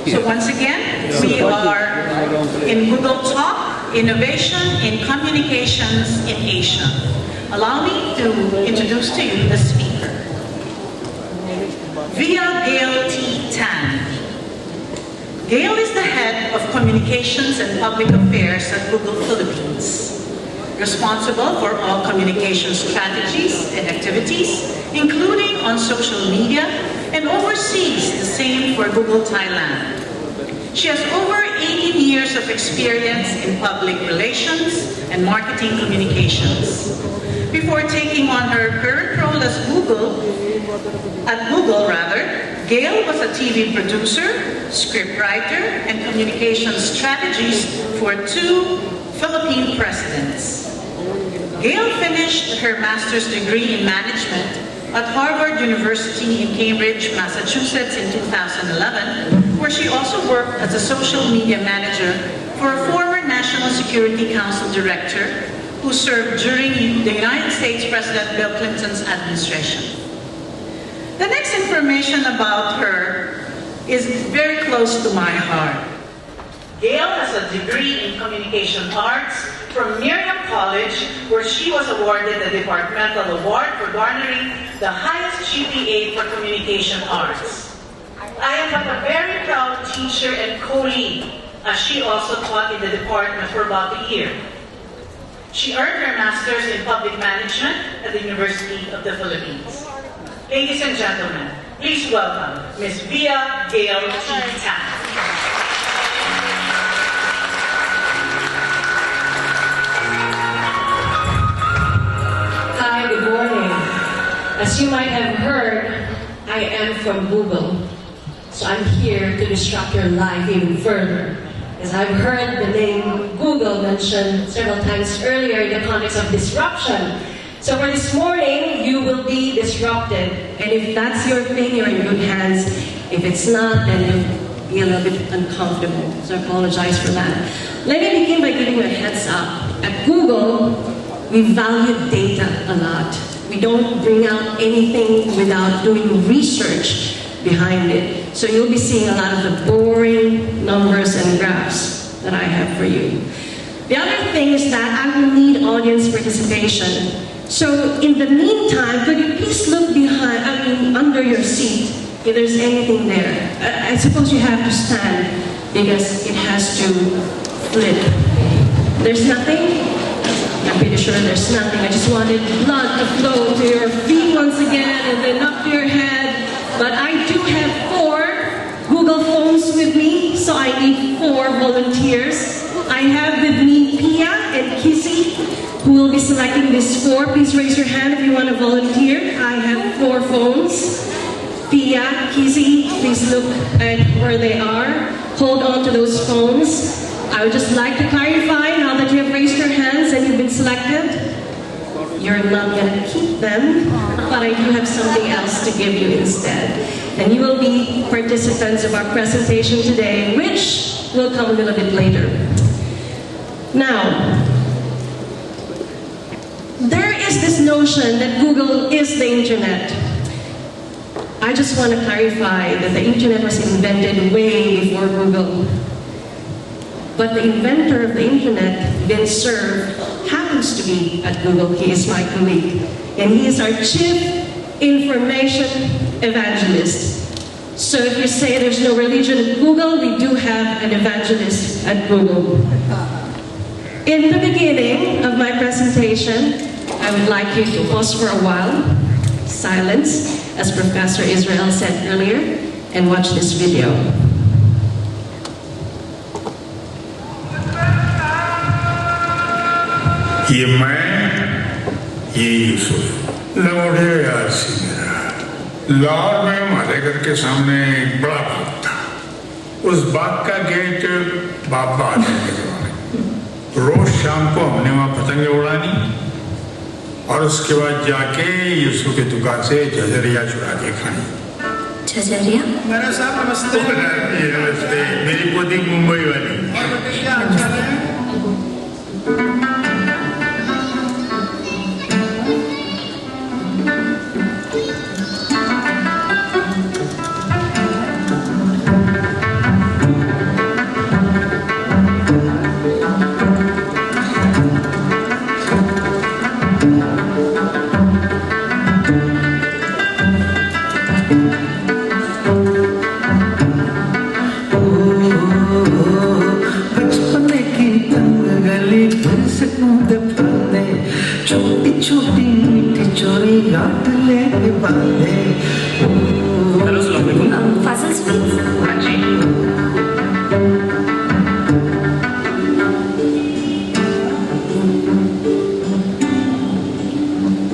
So once again, we are in Google Talk, Innovation in Communications in Asia. Allow me to introduce to you the speaker. Via Gail T. Gail is the head of Communications and Public Affairs at Google Philippines, responsible for all communication strategies and activities, including on social media, and oversees the same for Google Thailand. She has over 18 years of experience in public relations and marketing communications. Before taking on her current role as Google, Gail was a TV producer, scriptwriter, and communication strategist for 2 Philippine presidents. Gail finished her master's degree in management at Harvard University in Cambridge, Massachusetts in 2011, where she also worked as a social media manager for a former National Security Council director who served during the United States President Bill Clinton's administration. The next information about her is very close to my heart. Gail has a degree in communication arts from Miriam College, where she was awarded the departmental award for garnering the highest GPA for communication arts. I am a very proud teacher and co-lead, as she also taught in the department for about a year. She earned her master's in public management at the University of the Philippines. Ladies and gentlemen, please welcome Ms. Via Gail T. Hi, good morning. As you might have heard, I am from Google. So I'm here to disrupt your life even further. As I've heard the name Google mentioned several times earlier in the context of disruption. So for this morning, you will be disrupted. And if that's your thing, you're in good hands. If it's not, then you'll be a little bit uncomfortable. So I apologize for that. Let me begin by giving you a heads up. At Google, we value data a lot. We don't bring out anything without doing research behind it. So you'll be seeing a lot of the boring numbers and graphs that I have for you. The other thing is that I will need audience participation. So in the meantime, could you please look under your seat if there's anything there. I suppose you have to stand because it has to flip. There's nothing? I'm pretty sure there's nothing. I just wanted blood to flow to your feet once again and then up to your head. But I do have 4 Google phones with me, so I need 4 volunteers. I have with me Pia and Kizzy, who will be selecting these 4. Please raise your hand if you want to volunteer. I have 4 phones. Pia, Kizzy, please look at where they are. Hold on to those phones. I would just like to clarify, now that you have raised your hands and you've been selected, you're not going to keep them, but I do have something else to give you instead. And you will be participants of our presentation today, which will come a little bit later. Now, there is this notion that Google is the internet. I just want to clarify that the internet was invented way before Google. But the inventor of the internet, Vint Cerf, happens to be at Google. He is my colleague. And he is our chief information evangelist. So if you say there's no religion at Google, we do have an evangelist at Google. In the beginning of my presentation, I would like you to pause for a while, silence, as Professor Israel said earlier, and watch this video. ये मैं, ये यूसुफ लौड़े यासी मेरा लाहौर में हमारे घर के सामने एक बड़ा बाग था। उस बाग का गेट बाबा आदमी के जमाने। रोज शाम को हमने वहाँ पतंगे उड़ानी और उसके बाद जाके यूसुफ की दुकान से झजरिया चुरा के खानी। झजरिया? मेरा साहब नमस्ते। नमस्ते, मेरी पोती मुंबई वाली। छोटी छोटी मीठी चोरी याद लेके बांधे हेलो अस्सलाम वालेकुम फाजिल स्वीट्स? हाँ जी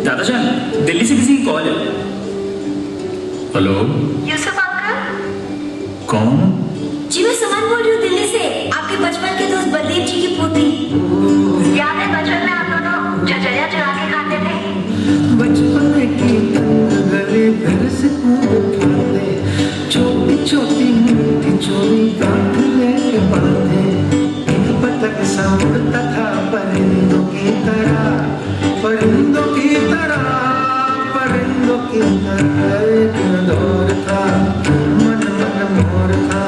दादाजान दिल्ली से किसी की कॉल है हेलो यूसुफ अंकल? कौन? जी मैं सुमन बोल रही हूँ दिल्ली से, आपके बचपन के दोस्त बलदेव जी की पोती। याद है बचपन में आप दोनों झझरिया चुरा के खाते थे? बचपन की गली फिर से कूद खाते छोटी छोटी मीठी चोरी याद लेके बांधे एक पतंग सा उड़ता था परिंदों की तरह परिंदों की तरह परिंदों की तरह एक दौर था मन मन मोर था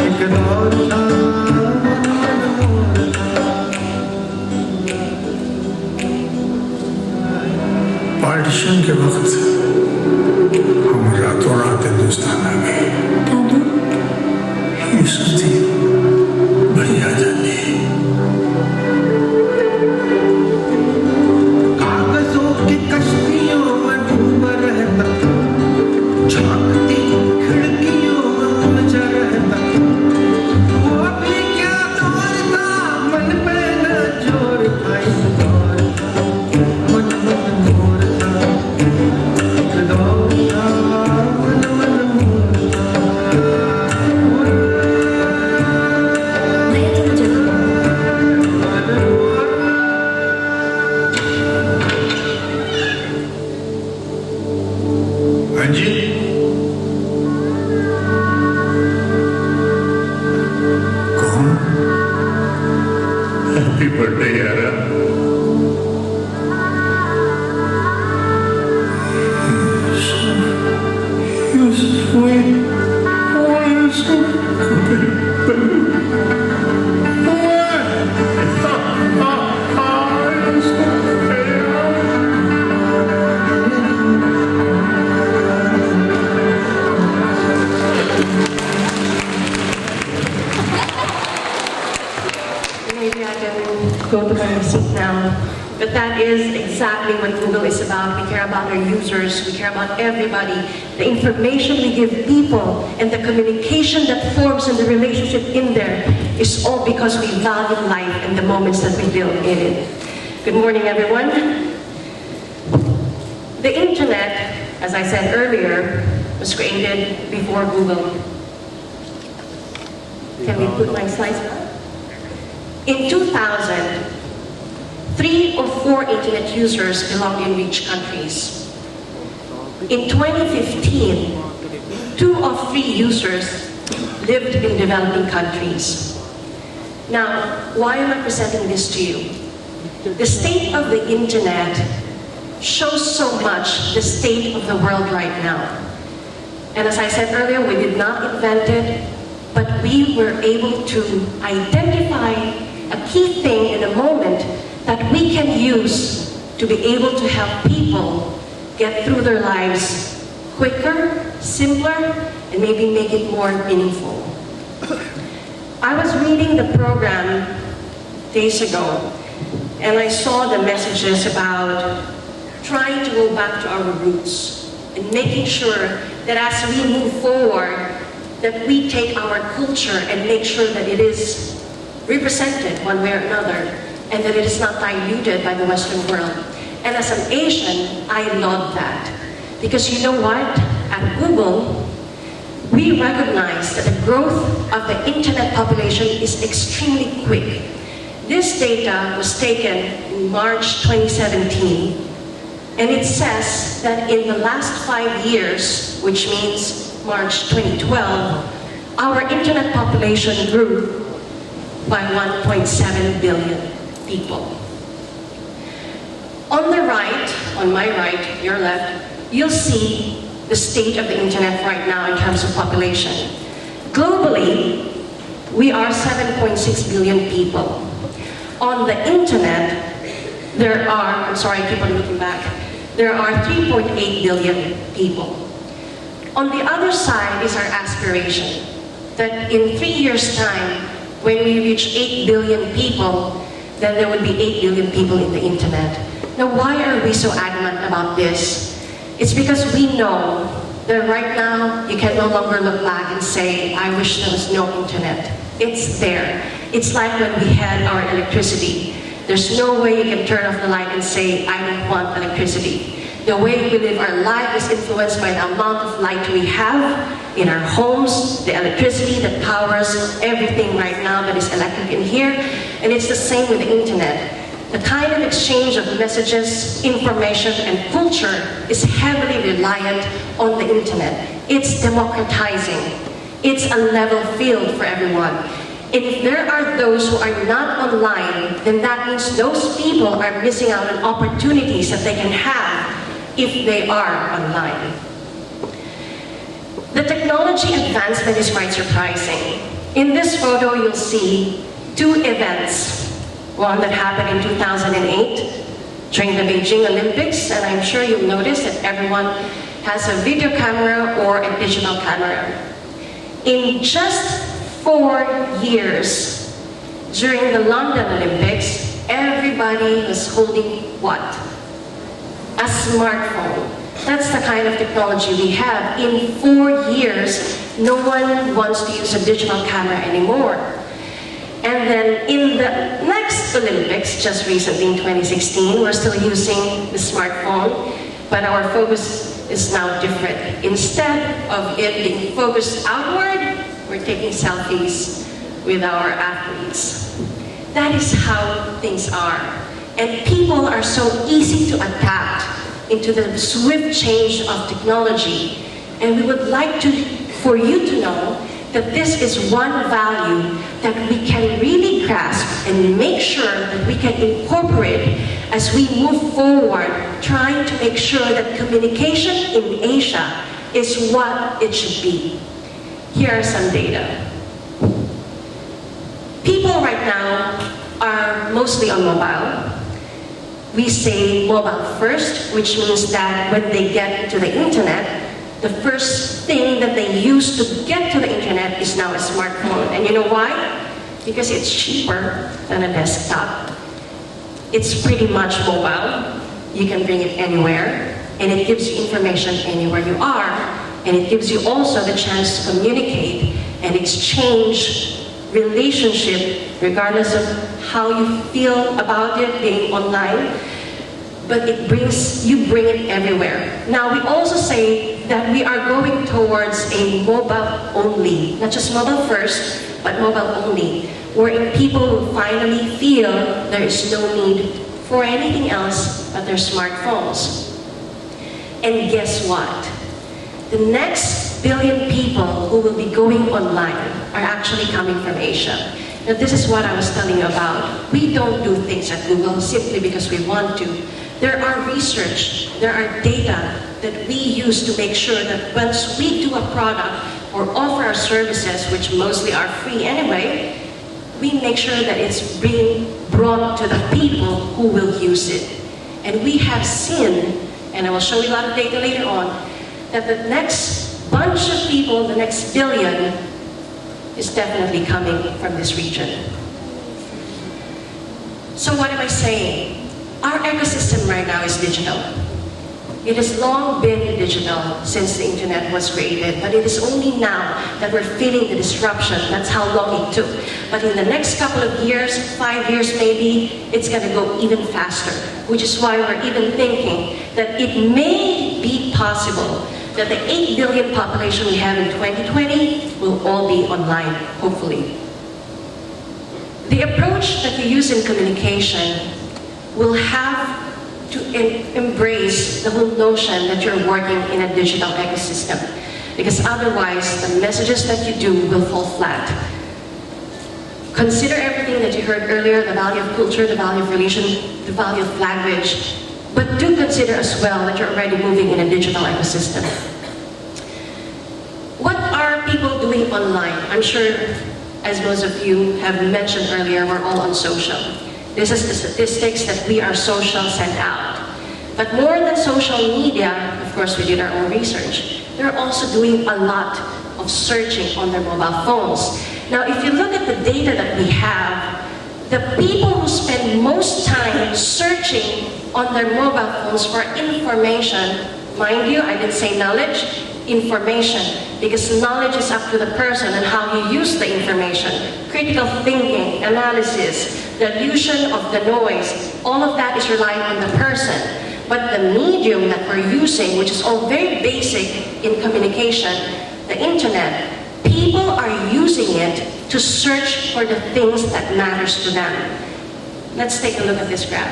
एक दौर था मन मन मोर था पार्टीशन के वक्त हम रातों रात हिंदुस्तान आ गए। ये सुनती बड़ी आजादी कागजों की कश्तियों में डूबा रहता झांकती खिड़कियों में उलझा रहता वो भी क्या दौर था मन पे न जोर था एक दौर था मन मन मोर था एक दौर था मन मन मोर था हाँ जी कौन? हैप्पी बर्थडे यारा। Yusuf wait. Oh, Yusuf. Maybe I can go to my seat now. But that is exactly what Google is about. We care about our users, we care about everybody. The information we give people and the communication that forms and the relationship in there is all because we value life and the moments that we live in it. Good morning, everyone. The internet, as I said earlier, was created before Google. Can we put my slides back? In 2000, 3 or 4 internet users belonged in rich countries. In 2015, 2 of 3 users lived in developing countries. Now, why am I presenting this to you? The state of the internet shows so much the state of the world right now. And as I said earlier, we did not invent it, but we were able to identify a key thing in a moment that we can use to be able to help people get through their lives quicker, simpler, and maybe make it more meaningful. I was reading the program days ago, and I saw the messages about trying to go back to our roots and making sure that as we move forward, that we take our culture and make sure that it is represented one way or another, and that it is not diluted by the Western world. And as an Asian, I love that. Because you know what? At Google, we recognize that the growth of the internet population is extremely quick. This data was taken in March 2017, and it says that in the last 5 years, which means March 2012, our internet population grew by 1.7 billion people. On the right, on my right, your left, you'll see the state of the internet right now in terms of population. Globally, we are 7.6 billion people. On the internet, there are, I'm sorry, I keep on looking back, there are 3.8 billion people. On the other side is our aspiration, that in 3 years' time, when we reach 8 billion people, then there will be 8 billion people in the internet. Now, why are we so adamant about this? It's because we know that right now, you can no longer look back and say, I wish there was no internet. It's there. It's like when we had our electricity. There's no way you can turn off the light and say, I don't want electricity. The way we live our life is influenced by the amount of light we have in our homes, the electricity that powers everything right now that is electric in here, and it's the same with the internet. The kind of exchange of messages, information, and culture is heavily reliant on the internet. It's democratizing. It's a level field for everyone. And if there are those who are not online, then that means those people are missing out on opportunities that they can have if they are online. The technology advancement is quite surprising. In this photo, you'll see two events. One that happened in 2008 during the Beijing Olympics, and I'm sure you'll notice that everyone has a video camera or a digital camera. In just 4 years, during the London Olympics, everybody was holding what? A smartphone. That's the kind of technology we have. In 4 years, no one wants to use a digital camera anymore. And then in the next Olympics, just recently in 2016, we're still using the smartphone, but our focus is now different. Instead of it being focused outward, we're taking selfies with our athletes. That is how things are. And people are so easy to adapt into the swift change of technology. And we would like for you to know that this is one value that we can really grasp and make sure that we can incorporate as we move forward, trying to make sure that communication in Asia is what it should be. Here are some data. People right now are mostly on mobile. We say mobile first, which means that when they get into the internet, the first thing that they use to get to the internet is now a smartphone. And you know why? Because it's cheaper than a desktop. It's pretty much mobile. You can bring it anywhere, and it gives you information anywhere you are, and it gives you also the chance to communicate and exchange relationship regardless of how you feel about it being online. But you bring it everywhere. Now, we also say that we are going towards a mobile only, not just mobile first, but mobile only, wherein people will finally feel there is no need for anything else but their smartphones. And guess what? The next billion people who will be going online are actually coming from Asia. Now, this is what I was telling you about. We don't do things at Google simply because we want to. There are research, there are data that we use to make sure that once we do a product or offer our services, which mostly are free anyway, we make sure that it's being brought to the people who will use it. And we have seen, and I will show you a lot of data later on, that the next bunch of people, the next billion, is definitely coming from this region. So what am I saying? Our ecosystem right now is digital. It has long been digital since the internet was created, but it is only now that we're feeling the disruption. That's how long it took. But in the next couple of years, 5 years maybe, it's going to go even faster, which is why we're even thinking that it may be possible that the 8 billion population we have in 2020 will all be online, hopefully. The approach that you use in communication will have to embrace the whole notion that you're working in a digital ecosystem, because otherwise the messages that you do will fall flat. Consider everything that you heard earlier, the value of culture, the value of religion, the value of language, but do consider as well that you're already moving in a digital ecosystem. What are people doing online? I'm sure, as most of you have mentioned earlier, we're all on social. This is the statistics that we are social sent out. But more than social media, of course we did our own research, they're also doing a lot of searching on their mobile phones. Now if you look at the data that we have, the people who spend most time searching on their mobile phones for information, mind you, I didn't say knowledge, information, because knowledge is up to the person and how you use the information. Critical thinking, analysis, dilution of the noise, all of that is relying on the person. But the medium that we're using, which is all very basic in communication, the internet, people are using it to search for the things that matters to them. Let's take a look at this graph.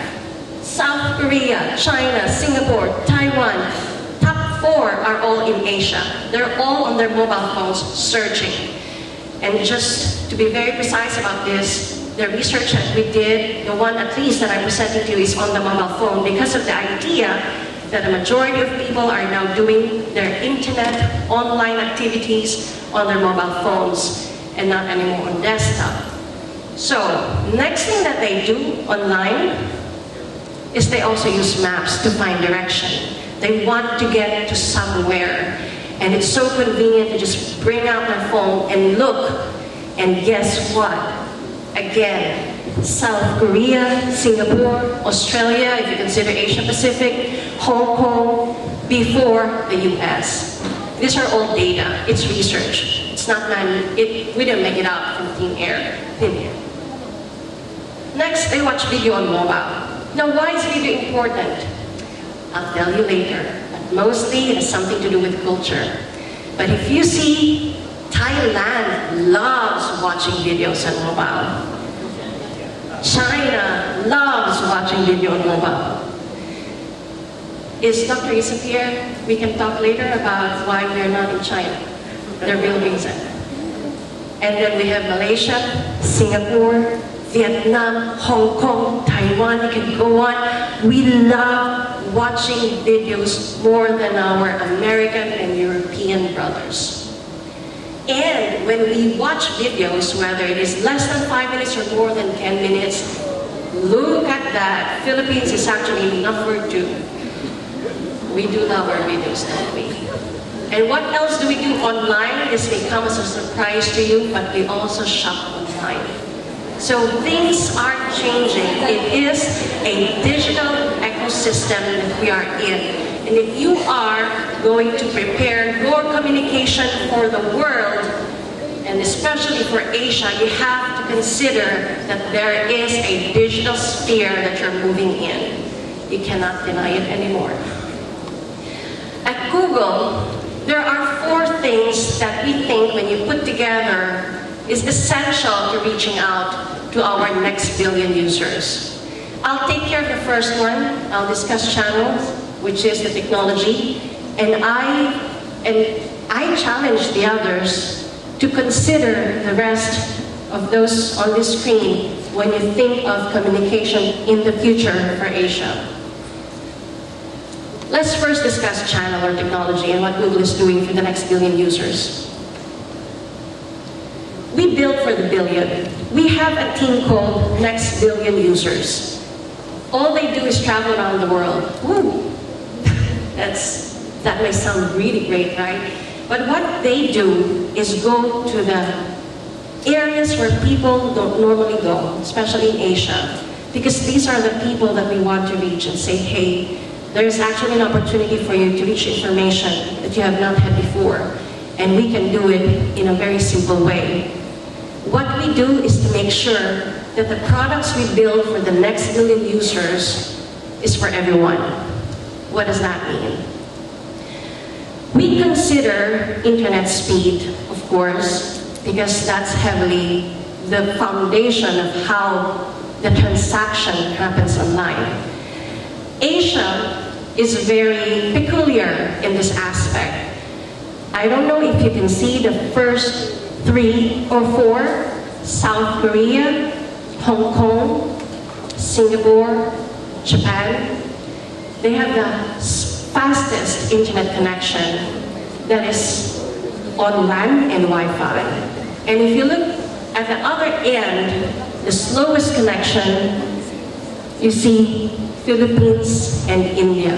South Korea, China, Singapore, Taiwan, top 4 are all in Asia. They're all on their mobile phones searching. And just to be very precise about this, the research that we did, the one at least that I'm presenting to you is on the mobile phone, because of the idea that the majority of people are now doing their internet, online activities on their mobile phones and not anymore on desktop. So, next thing that they do online is they also use maps to find direction. They want to get to somewhere, and it's so convenient to just bring out their phone and look, and guess what? Again, South Korea, Singapore, Australia, if you consider Asia Pacific, Hong Kong, before the US. These are all data, it's research. It's not we didn't make it up from thin air. Next, they watch video on mobile. Now, why is video important? I'll tell you later, but mostly it has something to do with culture. But if you see, Thailand loves watching videos on mobile. China loves watching video on mobile. Is Dr. Isap here? We can talk later about why we're not in China. Their real reason. And then we have Malaysia, Singapore, Vietnam, Hong Kong, Taiwan, you can go on. We love watching videos more than our American and European brothers. And when we watch videos, whether it is less than 5 minutes or more than 10 minutes, look at that. Philippines is actually number 2. We do love our videos, don't we? And what else do we do online? This may come as a surprise to you, but we also shop online. So things are changing. It is a digital ecosystem that we are in. And if you are going to prepare your communication for the world, and especially for Asia, you have to consider that there is a digital sphere that you're moving in. You cannot deny it anymore. At Google, there are 4 things that we think when you put together is essential to reaching out to our next billion users. I'll take care of the first one. I'll discuss channels, which is the technology, and I challenge the others to consider the rest of those on this screen when you think of communication in the future for Asia. Let's first discuss channel or technology and what Google is doing for the next billion users. We build for the billion. We have a team called Next Billion Users. All they do is travel around the world. Woo! That may sound really great, right? But what they do is go to the areas where people don't normally go, especially in Asia, because these are the people that we want to reach and say, hey, there's actually an opportunity for you to reach information that you have not had before, and we can do it in a very simple way. What we do is to make sure that the products we build for the next billion users is for everyone. What does that mean? We consider internet speed, of course, because that's heavily the foundation of how the transaction happens online. Asia is very peculiar in this aspect. I don't know if you can see the first 3 or 4, South Korea, Hong Kong, Singapore, Japan. They have the fastest internet connection that is on LAN and Wi-Fi. And if you look at the other end, the slowest connection, you see Philippines and India.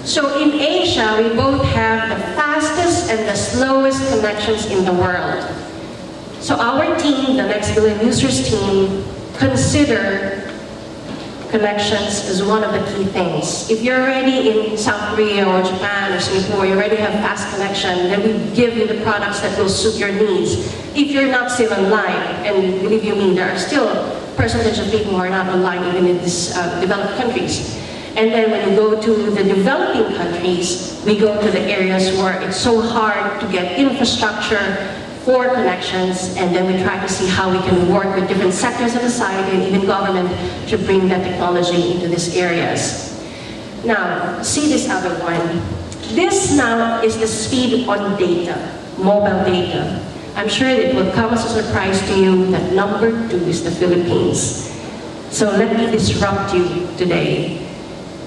So in Asia, we both have the fastest and the slowest connections in the world. So our team, the Next Billion Users team, consider connections as one of the key things. If you're already in South Korea or Japan or Singapore, you already have fast connection, then we give you the products that will suit your needs. If you're not still online, and believe you me, there are still a percentage of people who are not online even in these developed countries. And then when you go to the developing countries, we go to the areas where it's so hard to get infrastructure for connections, and then we try to see how we can work with different sectors of society and even government to bring that technology into these areas. Now, see this other one. This now is the speed on data, mobile data. I'm sure it will come as a surprise to you that number 2 is the Philippines. So let me disrupt you today.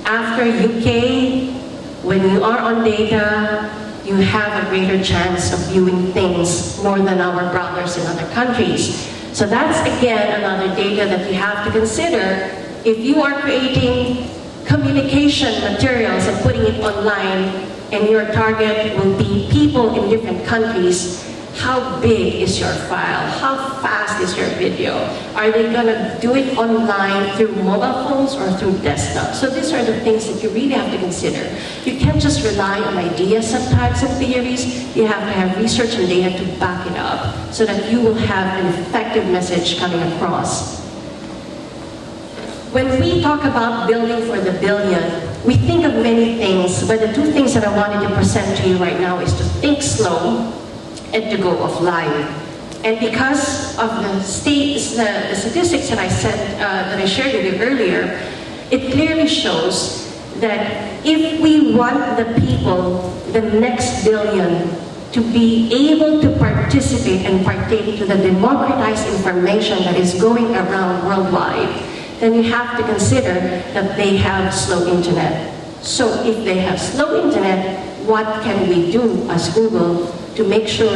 After UK, when you are on data, you have a greater chance of viewing things more than our brothers in other countries. So that's again another data that you have to consider. If you are creating communication materials and putting it online, and your target will be people in different countries, how big is your file? How fast is your video? Are they gonna do it online through mobile phones or through desktop? So these are the things that you really have to consider. You can't just rely on ideas sometimes and theories. You have to have research and data to back it up so that you will have an effective message coming across. When we talk about building for the billion, we think of many things, but the 2 things that I wanted to present to you right now is to think slow and to go offline. And because of the statistics that I shared with you earlier, it clearly shows that if we want the people, the next billion, to be able to participate and partake to the democratized information that is going around worldwide, then you have to consider that they have slow internet. So if they have slow internet, what can we do as Google to make sure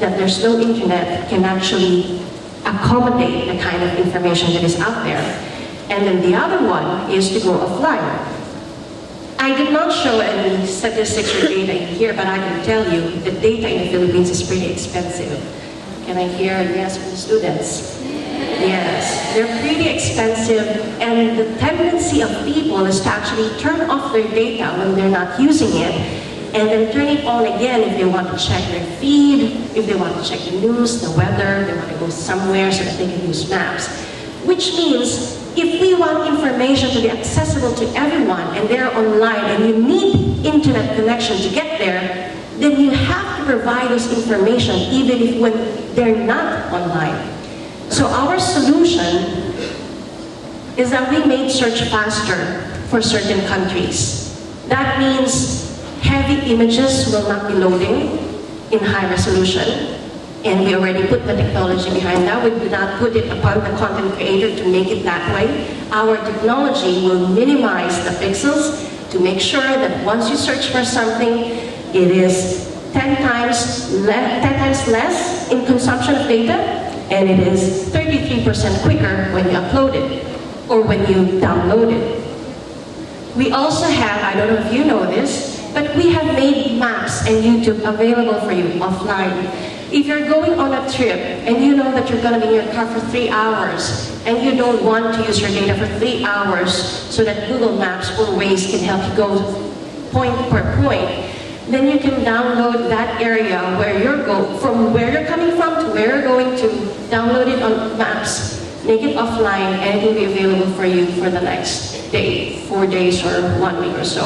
that their slow internet can actually accommodate the kind of information that is out there? And then the other one is to go offline. I did not show any statistics or data in here, but I can tell you the data in the Philippines is pretty expensive. Can I hear a yes from the students? Yes, they're pretty expensive, and the tendency of people is to actually turn off their data when they're not using it, and then turn it on again if they want to check their feed, if they want to check the news, the weather, they want to go somewhere so that they can use maps. Which means, if we want information to be accessible to everyone, and they're online, and you need internet connection to get there, then you have to provide this information even if when they're not online. So our solution is that we made search faster for certain countries. That means heavy images will not be loading in high resolution, and we already put the technology behind that. We did not put it upon the content creator to make it that way. Our technology will minimize the pixels to make sure that once you search for something, it is 10 times less in consumption of data, and it is 33% quicker when you upload it or when you download it. We also have, I don't know if you know this, but we have made maps and YouTube available for you offline. If you're going on a trip and you know that you're going to be in your car for 3 hours and you don't want to use your data for 3 hours so that Google Maps or Waze can help you go point per point, then you can download that area where you're from where you're coming from to where you're going to, download it on Maps, make it offline, and it will be available for you for the next day, 4 days or 1 week or so.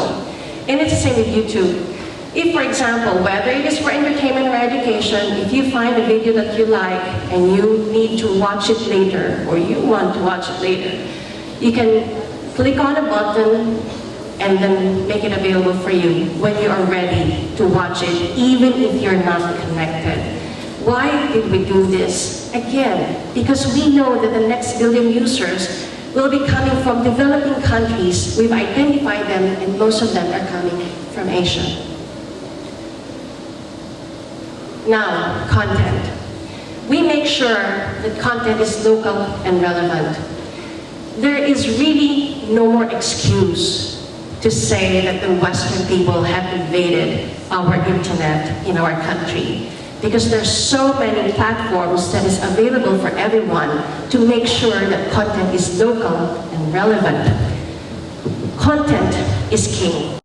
And it's the same with YouTube. If, for example, whether it is for entertainment or education, if you find a video that you like and you need to watch it later, or you want to watch it later, you can click on a button and then make it available for you when you are ready to watch it, even if you're not connected. Why did we do this? Again, because we know that the next billion users will be coming from developing countries. We've identified them, and most of them are coming from Asia. Now, content. We make sure that content is local and relevant. There is really no more excuse to say that the Western people have invaded our internet in our country. because there's so many platforms that is available for everyone to make sure that content is local and relevant. Content is king.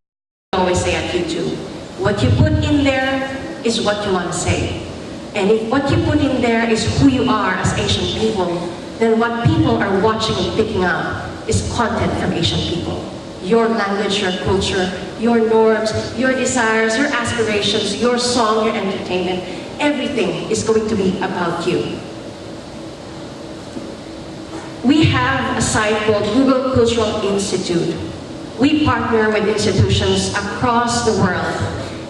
I always say at YouTube, what you put in there is what you want to say. And if what you put in there is who you are as Asian people, then what people are watching and picking up is content from Asian people. Your language, your culture, your norms, your desires, your aspirations, your song, your entertainment, everything is going to be about you. We have a site called Google Cultural Institute. We partner with institutions across the world,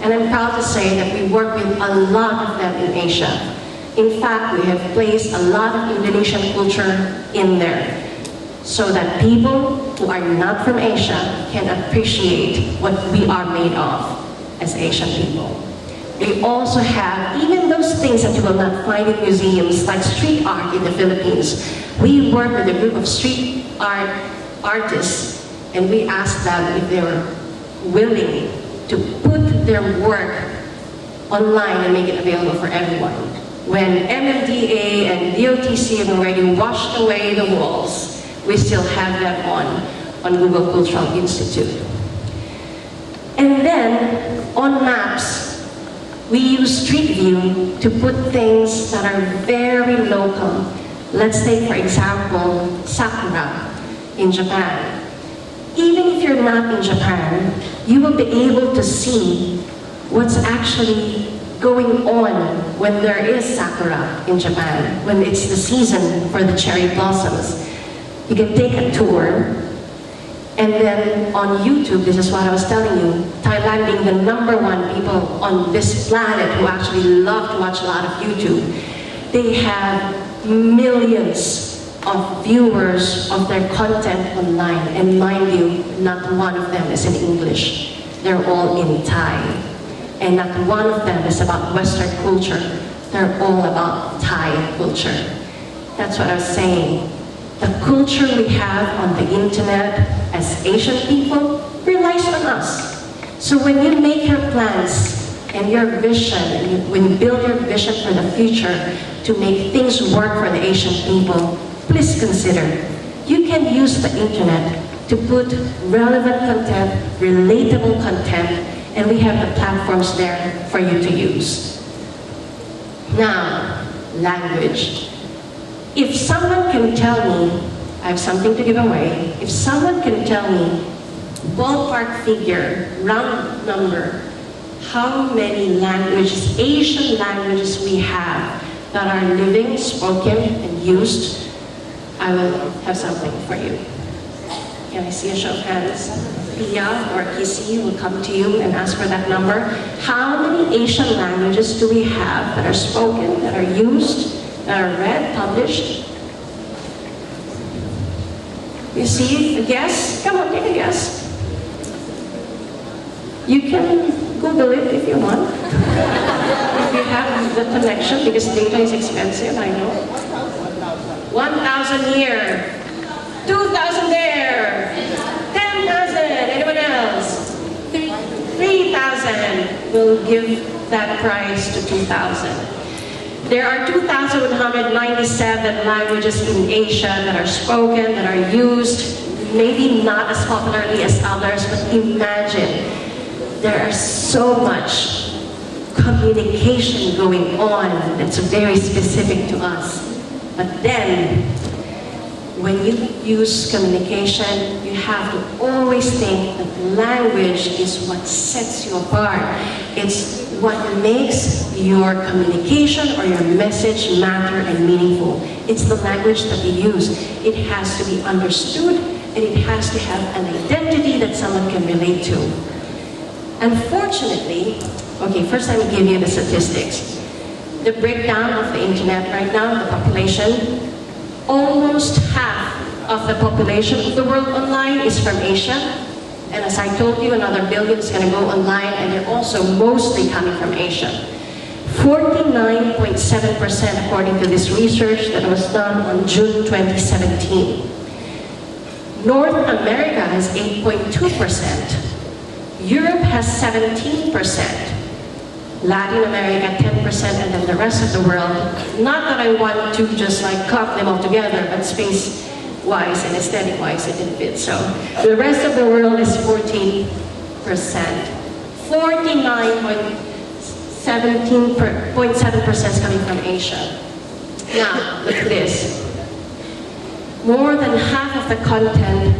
and I'm proud to say that we work with a lot of them in Asia. In fact, we have placed a lot of Indonesian culture in there, so that people who are not from Asia can appreciate what we are made of as Asian people. We also have even those things that you will not find in museums, like street art in the Philippines. We work with a group of street art artists, and we ask them if they were willing to put their work online and make it available for everyone. When MMDA and DOTC have already washed away the walls, we still have them on Google Cultural Institute. And then, on maps, we use Street View to put things that are very local. Let's take, for example, Sakura in Japan. Even if you're not in Japan, you will be able to see what's actually going on when there is Sakura in Japan, when it's the season for the cherry blossoms. You can take a tour, and then on YouTube, this is what I was telling you, Thailand being the #1 people on this planet who actually love to watch a lot of YouTube, they have millions of viewers of their content online, and mind you, not one of them is in English. They're all in Thai. And not one of them is about Western culture. They're all about Thai culture. That's what I was saying. The culture we have on the internet as Asian people relies on us. So when you make your plans and your vision, and when you build your vision for the future to make things work for the Asian people, please consider, you can use the internet to put relevant content, relatable content, and we have the platforms there for you to use. Now, language. If someone can tell me, I have something to give away, if someone can tell me, ballpark figure, round number, how many languages, Asian languages we have that are living, spoken, and used, I will have something for you. Can I see a show of hands? Pia or Kisi will come to you and ask for that number. How many Asian languages do we have that are spoken, that are used, that are read, published? You see a guess? Come on, take a guess. You can Google it if you want. If you have the connection, because data is expensive, I know. 1,000 here. 2,000 there. 10,000. Anyone else? 3,000. We'll give that prize to 2,000. There are 2,197 languages in Asia that are spoken, that are used, maybe not as popularly as others, but imagine, there are so much communication going on that's very specific to us. But then, when you use communication, you have to always think that language is what sets you apart. It's what makes your communication or your message matter and meaningful. It's the language that you use. It has to be understood, and it has to have an identity that someone can relate to. Unfortunately, okay, first let me give you the statistics. The breakdown of the internet right now, the population, almost half of the population of the world online is from Asia. And as I told you, another billion is going to go online, and they're also mostly coming from Asia. 49.7% according to this research that was done on June 2017. North America has 8.2%. Europe has 17%. Latin America 10%, and then the rest of the world. Not that I want to just like clump them all together, but space-wise and aesthetic-wise it didn't fit. So the rest of the world is 14%. 49.7% is coming from Asia. Now, look at this. More than half of the content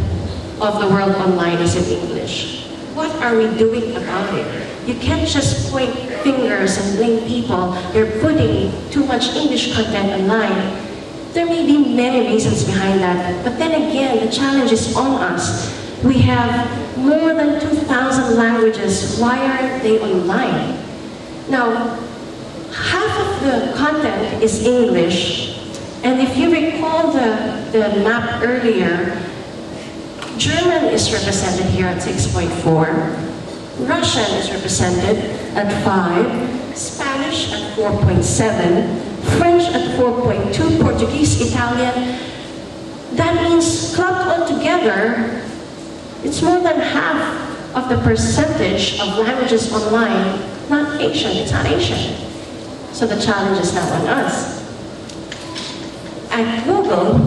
of the world online is in English. What are we doing about it? You can't just point fingers and blame people. They're putting too much English content online. There may be many reasons behind that, but then again, the challenge is on us. We have more than 2,000 languages. Why aren't they online? Now, half of the content is English, and if you recall the map earlier, German is represented here at 6.4, Russian is represented at 5, Spanish at 4.7, French at 4.2, Portuguese, Italian. That means clubbed all together, it's more than half of the percentage of languages online, not Asian, it's not Asian. So the challenge is now on us. At Google,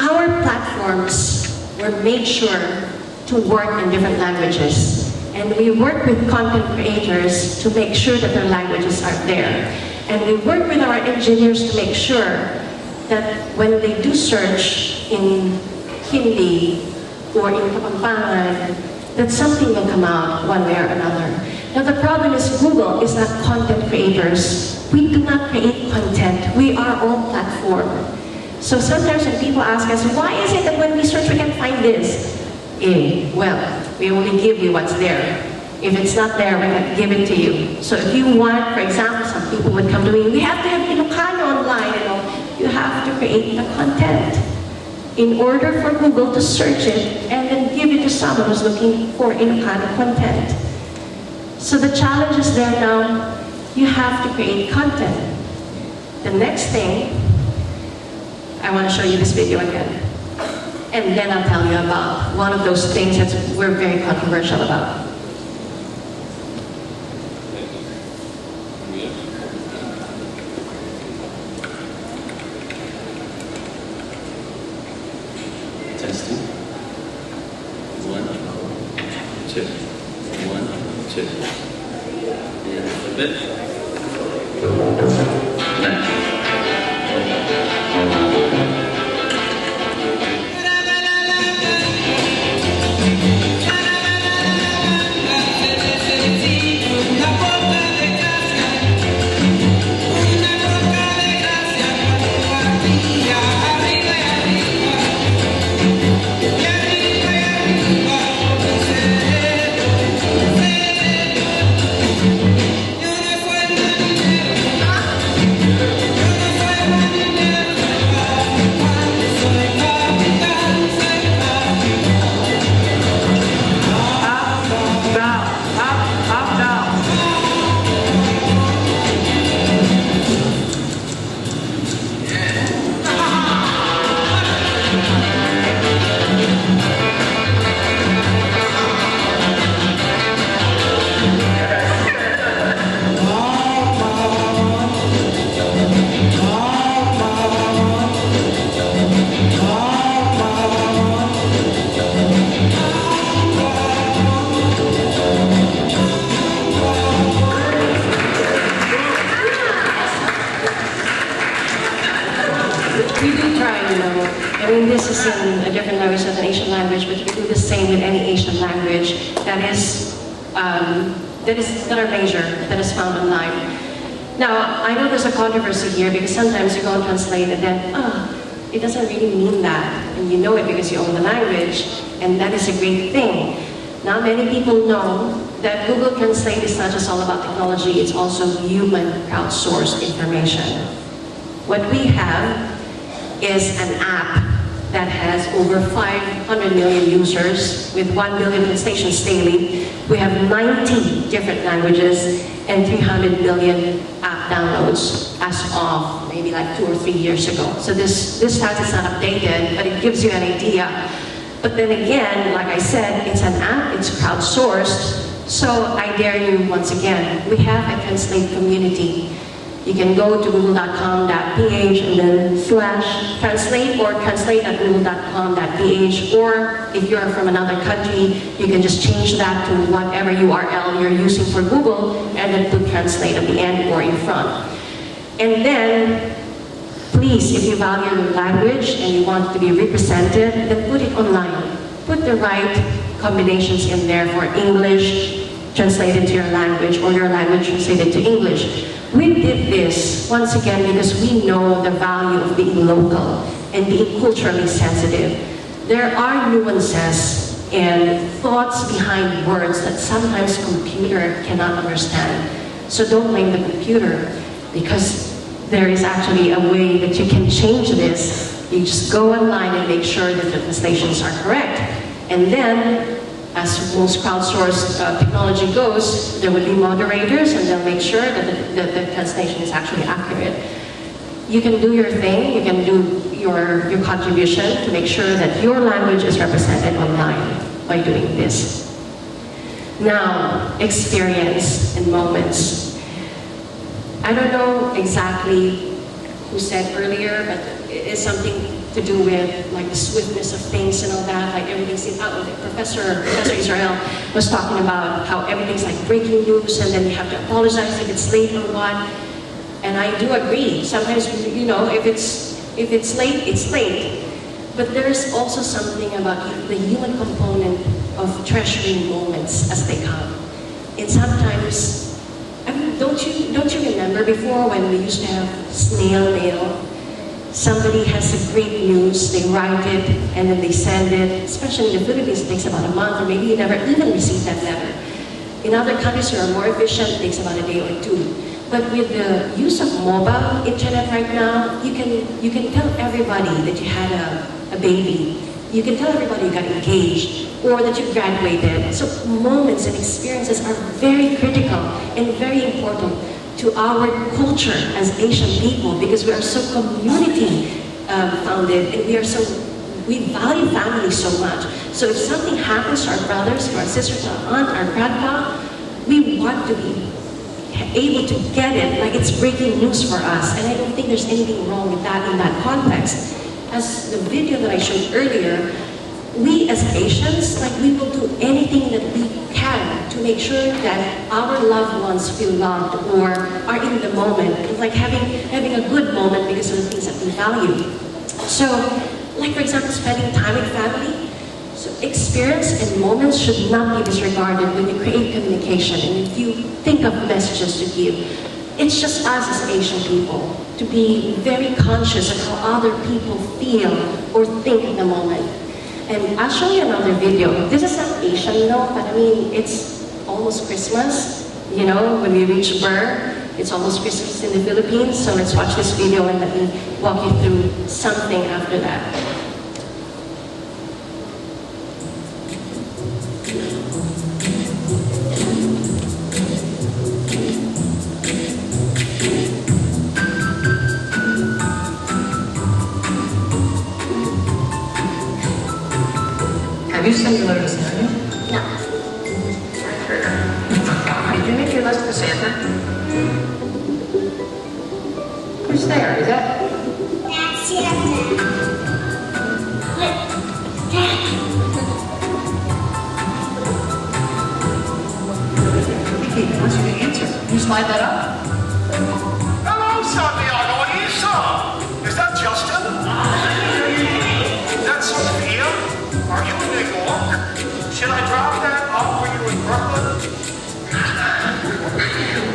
our platforms were made sure to work in different languages. And we work with content creators to make sure that their languages are there. And we work with our engineers to make sure that when they do search in Hindi or in Kapampangan, that something will come out one way or another. Now the problem is Google is not content creators. We do not create content. We are all platform. So sometimes when people ask us, why is it that when we search we can find this? Well, we only give you what's there. If it's not there, we can give it to you. So if you want, for example, some people would come to me, we have to have Ilocano online, you have to create the content in order for Google to search it and then give it to someone who's looking for Ilocano content. So the challenge is there now, you have to create content. The next thing, I want to show you this video again. And then I'll tell you about one of those things that we're very controversial about. Testing. 1, 2. 1, 2. And a bit. Now. This is in a different language than an Asian language, but we do the same with any Asian language that are major, that is found online. Now, I know there's a controversy here because sometimes you go and translate and then, it doesn't really mean that. And you know it because you own the language, and that is a great thing. Not many people know that Google Translate is not just all about technology, it's also human crowdsourced information. What we have is an app that has over 500 million users with 1 billion translations daily. We have 90 different languages and 300 million app downloads as of maybe like 2 or 3 years ago. So this stat is not updated, but it gives you an idea. But then again, like I said, it's an app, it's crowdsourced, So I dare you once again, we have a Translate community. You can go to google.com.ph and then /translate or translate@google.com.ph, or if you're from another country, you can just change that to whatever URL you're using for Google and then put translate at the end or in front. And then, please, if you value the language and you want it to be represented, then put it online. Put the right combinations in there for English translated to your language or your language translated to English. We did this, once again, because we know the value of being local and being culturally sensitive. There are nuances and thoughts behind words that sometimes computer cannot understand. So don't blame the computer, because there is actually a way that you can change this. You just go online and make sure that the translations are correct. And then, as most crowdsourced technology goes, there will be moderators and they'll make sure that the translation is actually accurate. You can do your thing, you can do your contribution to make sure that your language is represented online by doing this. Now, experience and moments. I don't know exactly who said earlier, but it's something to do with like the swiftness of things and all that, like everything's in, Professor Israel was talking about how everything's like breaking news and then you have to apologize if it's late or what. And I do agree. Sometimes, you know, if it's late, it's late. But there is also something about the human component of treasuring moments as they come. And sometimes, I mean, don't you remember before when we used to have snail mail? Somebody has a great news, they write it, and then they send it. Especially in the Philippines, it takes about a month, or maybe you never even receive that letter. In other countries that are more efficient, it takes about a day or two. But with the use of mobile internet right now, you can tell everybody that you had a baby. You can tell everybody you got engaged, or that you graduated. So moments and experiences are very critical and very important to our culture as Asian people, because we are so community founded and we value family so much. So if something happens to our brothers, to our sisters, our aunt, our grandpa, we want to be able to get it like it's breaking news for us. And I don't think there's anything wrong with that in that context. As the video that I showed earlier, we as Asians, like, we will do anything that we can to make sure that our loved ones feel loved or are in the moment. It's like having a good moment because of the things that we value. So, like for example, spending time with family. So experience and moments should not be disregarded when you create communication and if you think of messages to give. It's just us as Asian people to be very conscious of how other people feel or think in the moment. And I'll show you another video. This is not Asian, no, but I mean, it's almost Christmas. You know, when we reach Burr, it's almost Christmas in the Philippines. So let's watch this video and let me walk you through something after that. Have you sent a letter to Santa? No. Did you make your list for Santa? Who's there? Is that? That's Santa. But, Dad. He wants you to answer. Can you slide that up? Hello, Santiago and Isa. Is that Justin? That's Sophia? Are you in New York? Should I drop that off for you in Brooklyn?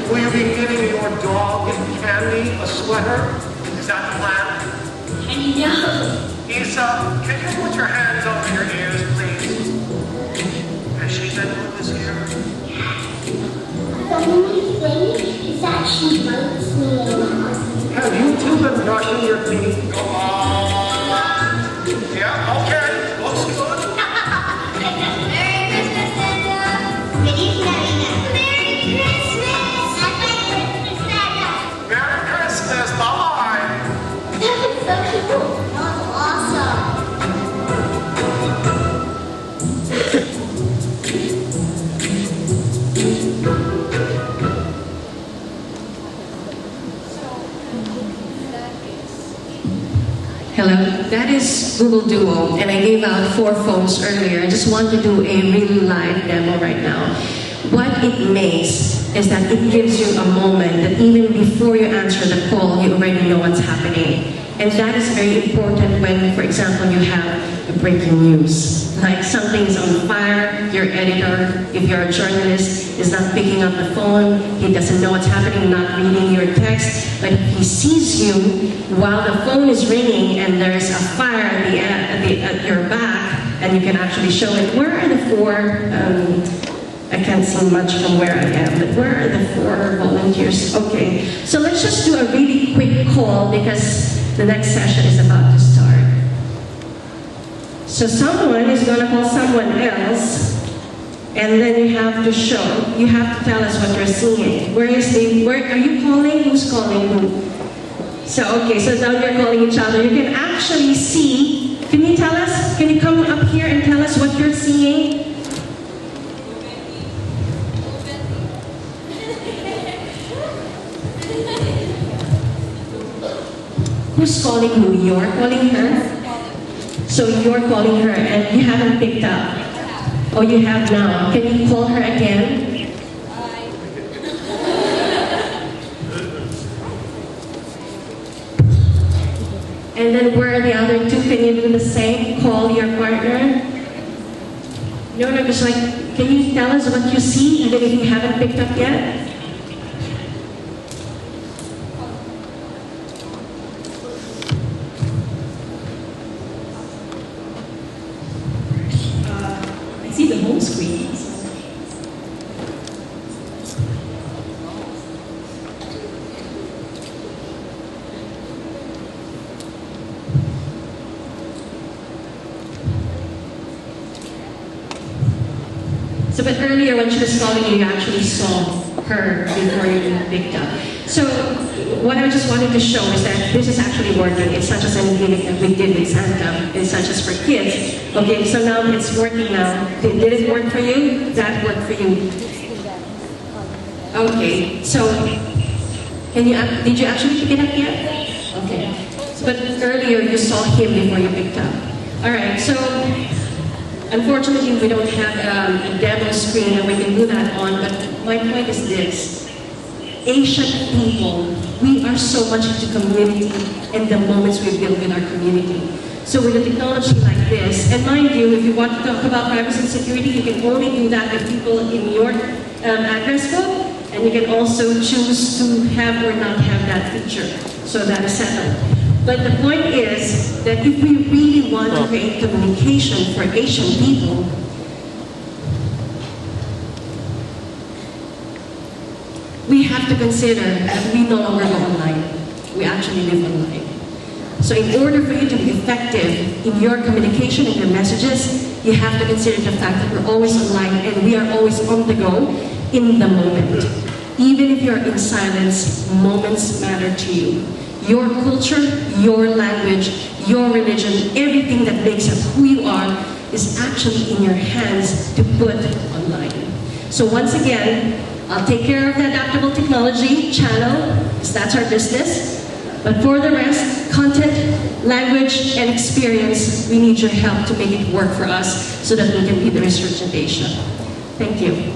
Will you be giving your dog Candy a sweater? Is that the plan? And no. Isa, can you put your hands over your ears, please? Has she been good this year? The only thing is that she bites me in the house. Have you two been brushing your teeth? Go on. Yeah, okay. Looks good. Merry Christmas, Santa. Feliz Navidad. Merry Christmas. Happy Christmas, Santa. Merry Christmas. Bye-bye. That was so cool. That was awesome. that is Google Duo, and I gave out 4 phones earlier. I just want to do a real live demo right now. What it makes is that it gives you a moment that even before you answer the call, you already know what's happening. And that is very important when, for example, you have a breaking news. Like something's on fire, your editor, if you're a journalist, is not picking up the phone, he doesn't know what's happening, not reading your text, but if he sees you while the phone is ringing and there's a fire at your back, and you can actually show it. Where are the 4, I can't see much from where I am, but where are the 4 volunteers? Okay, so let's just do a really quick call because the next session is about to start. So someone is going to call someone else, and then you have to you have to tell us what you're seeing. Where are you calling? Who's calling who? So, okay, so now you're calling each other. You can actually see, can you tell us, can you come up here and tell us what you're seeing? Who's calling who? You're calling her? So you're calling her and you haven't picked up. Oh, you have now. Can you call her again? And then where are the other 2? Can you do the same? Call your partner? No, just like, can you tell us what you see even if you haven't picked up yet? See the home screen. So, but earlier when she was calling you, you actually saw her before you picked up. So, what I just wanted to show is that this is actually working. It's not just a gimmick that we did with Santa. It's not just for kids. Okay, so now it's working now. Did it work for you? That worked for you? Okay, so did you actually pick it up yet? Okay, but earlier you saw him before you picked up. All right, so unfortunately we don't have a demo screen and we can do that on, but my point is this. Asian people, we are so much into community and the moments we build with our community. So with a technology like this, and mind you, if you want to talk about privacy and security, you can only do that with people in your address book, and you can also choose to have or not have that feature. So that is settled. But the point is that if we really want to create communication for Asian people, we have to consider that we no longer go online. We actually live online. So in order for you to be effective in your communication and your messages, you have to consider the fact that we're always online and we are always on the go in the moment. Even if you're in silence, moments matter to you. Your culture, your language, your religion, everything that makes up who you are is actually in your hands to put online. So once again, I'll take care of the adaptable technology channel, because that's our business. But for the rest, content, language, and experience, we need your help to make it work for us so that we can be the research of Asia. Thank you.